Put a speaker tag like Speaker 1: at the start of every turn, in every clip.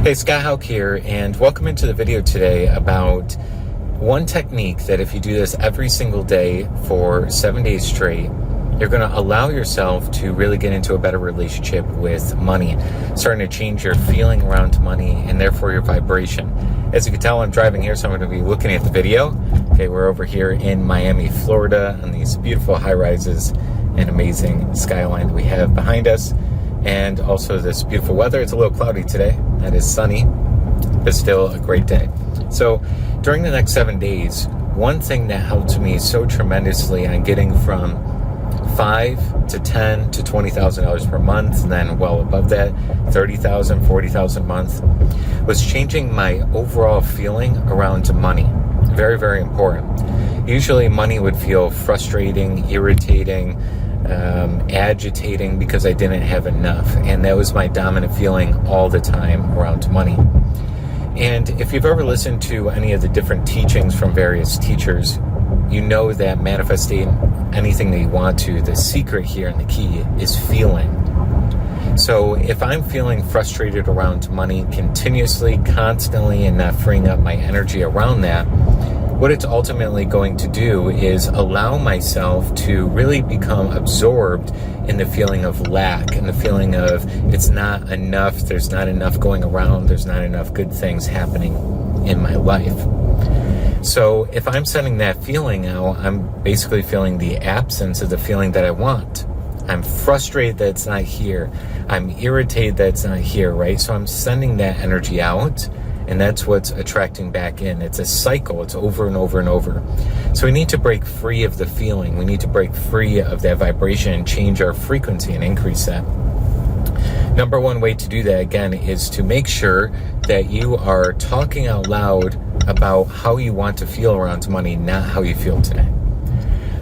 Speaker 1: Hey, Scott Haug here, and welcome into the video today about one technique that if you do this every single day for 7 days straight, you're going to allow yourself to really get into a better relationship with money, starting to change your feeling around money and therefore your vibration. As you can tell, I'm driving here, so I'm going to be looking at the video. Okay, we're over here in Miami, Florida, on these beautiful high-rises and amazing skyline that we have behind us. And also this beautiful weather. It's a little cloudy today. It is sunny, but still a great day. So during the next 7 days, one thing that helped me so tremendously on getting from $5,000 to $10,000 to $20,000 per month, and then well above that, $30,000, $40,000 a month, was changing my overall feeling around money. Very, very important. Usually money would feel frustrating, irritating, agitating because I didn't have enough, and that was my dominant feeling all the time around money. And if you've ever listened to any of the different teachings from various teachers, you know that manifesting anything that you want to, the secret here and the key is feeling. So if I'm feeling frustrated around money continuously, constantly, and not freeing up my energy around that, what it's ultimately going to do is allow myself to really become absorbed in the feeling of lack and the feeling of it's not enough, there's not enough going around, there's not enough good things happening in my life. So if I'm sending that feeling out, I'm basically feeling the absence of the feeling that I want. I'm frustrated that it's not here. I'm irritated that it's not here, right? So I'm sending that energy out, and that's what's attracting back in. It's a cycle. It's over and over and over. So we need to break free of the feeling. We need to break free of that vibration and change our frequency and increase that. Number one way to do that, again, is to make sure that you are talking out loud about how you want to feel around money, not how you feel today.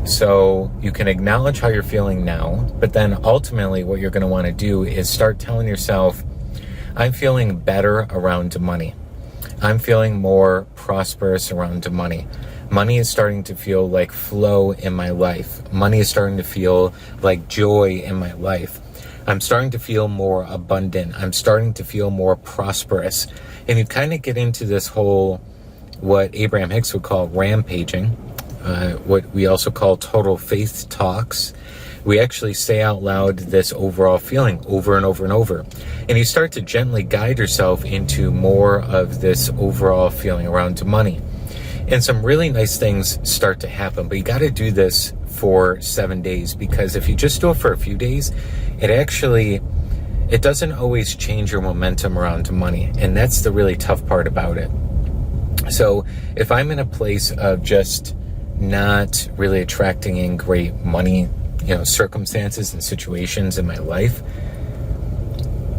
Speaker 1: So you can acknowledge how you're feeling now, but then ultimately what you're going to want to do is start telling yourself, I'm feeling better around money. I'm feeling more prosperous around money. Money is starting to feel like flow in my life. Money is starting to feel like joy in my life. I'm starting to feel more abundant. I'm starting to feel more prosperous. And you kind of get into this whole, what Abraham Hicks would call rampaging, what we also call total faith talks. We actually say out loud this overall feeling over and over and over. And you start to gently guide yourself into more of this overall feeling around money. And some really nice things start to happen. But you got to do this for 7 days, because if you just do it for a few days, it doesn't always change your momentum around money. And that's the really tough part about it. So if I'm in a place of just not really attracting in great money, circumstances and situations in my life,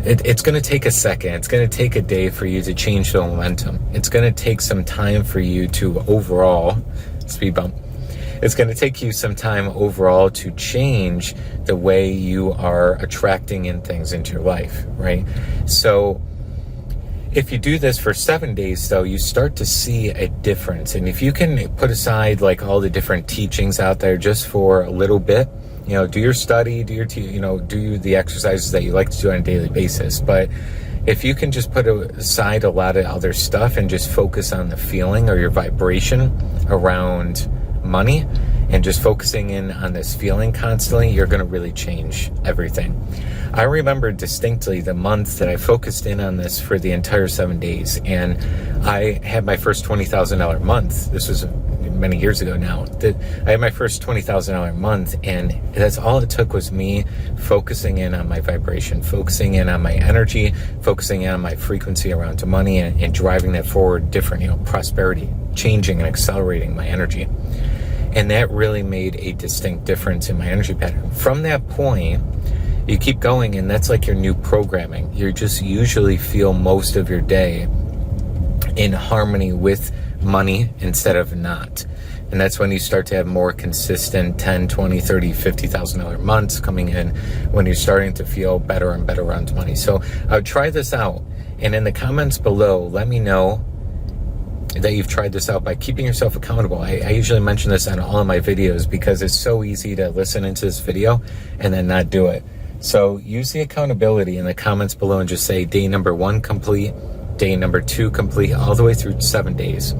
Speaker 1: it's going to take a second. It's going to take a day for you to change the momentum. It's going to take some time for you to overall, speed bump, it's going to take you some time overall to change the way you are attracting in things into your life, right? So if you do this for 7 days, though, you start to see a difference. And if you can put aside like all the different teachings out there just for a little bit, do your study, do the exercises that you like to do on a daily basis. But if you can just put aside a lot of other stuff and just focus on the feeling or your vibration around money and just focusing in on this feeling constantly, you're going to really change everything. I remember distinctly the month that I focused in on this for the entire 7 days, and I had my first $20,000 month. This was many years ago now. I had my first $20,000 month, and that's all it took was me focusing in on my vibration, focusing in on my energy, focusing in on my frequency around money, and driving that forward different, prosperity, changing and accelerating my energy. And that really made a distinct difference in my energy pattern. From that point, you keep going, and that's like your new programming. You just usually feel most of your day in harmony with money instead of not. And that's when you start to have more consistent $10, $20, $30, $50,000 months coming in, when you're starting to feel better and better around money. So I would try this out. And in the comments below, let me know that you've tried this out by keeping yourself accountable. I usually mention this on all of my videos because it's so easy to listen into this video and then not do it. So use the accountability in the comments below and just say day number 1 complete, day number 2 complete, all the way through 7 days.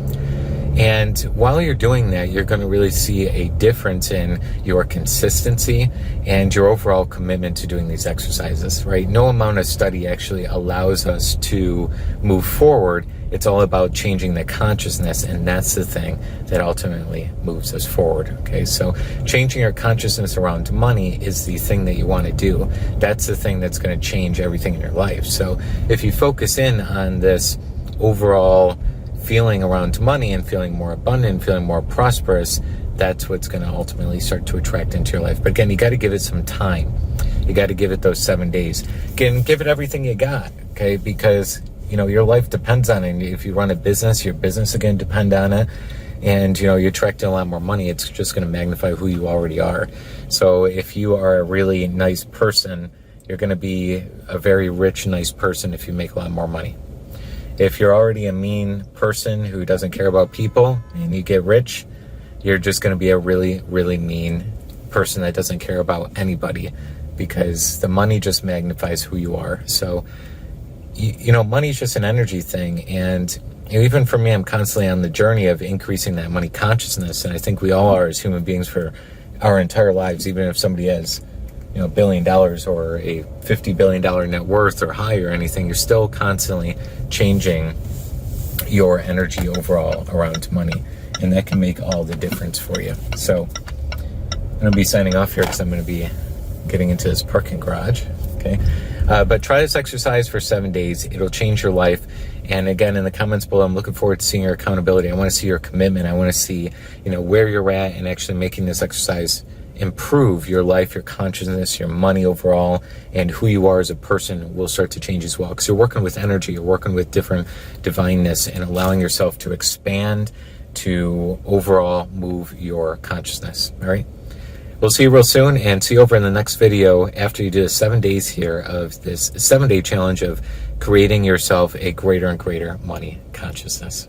Speaker 1: And while you're doing that, you're going to really see a difference in your consistency and your overall commitment to doing these exercises, right? No amount of study actually allows us to move forward. It's all about changing the consciousness, and that's the thing that ultimately moves us forward, okay? So changing your consciousness around money is the thing that you want to do. That's the thing that's going to change everything in your life. So if you focus in on this overall feeling around money and feeling more abundant, feeling more prosperous, that's what's going to ultimately start to attract into your life. But again, you got to give it some time. You got to give it those 7 days. Again, give it everything you got, okay? Because, you know, your life depends on it. If you run a business, your business again depend on it. And, you know, you're attracting a lot more money. It's just going to magnify who you already are. So if you are a really nice person, you're going to be a very rich, nice person if you make a lot more money. If you're already a mean person who doesn't care about people and you get rich, you're just going to be a really, really mean person that doesn't care about anybody, because the money just magnifies who you are. So, you know, money is just an energy thing. And you know, even for me, I'm constantly on the journey of increasing that money consciousness. And I think we all are as human beings for our entire lives, even if somebody has, you know, $1 billion or a $50 billion net worth or higher or anything, you're still constantly changing your energy overall around money. And that can make all the difference for you. So I'm going to be signing off here because I'm going to be getting into this parking garage. Okay. But try this exercise for 7 days. It'll change your life. And again, in the comments below, I'm looking forward to seeing your accountability. I want to see your commitment. I want to see, you know, where you're at and actually making this exercise improve your life, your consciousness, your money overall, and who you are as a person will start to change as well. Because you're working with energy, you're working with different divineness and allowing yourself to expand, to overall move your consciousness. All right. We'll see you real soon, and see you over in the next video after you do the 7 days here of this 7-day challenge of creating yourself a greater and greater money consciousness.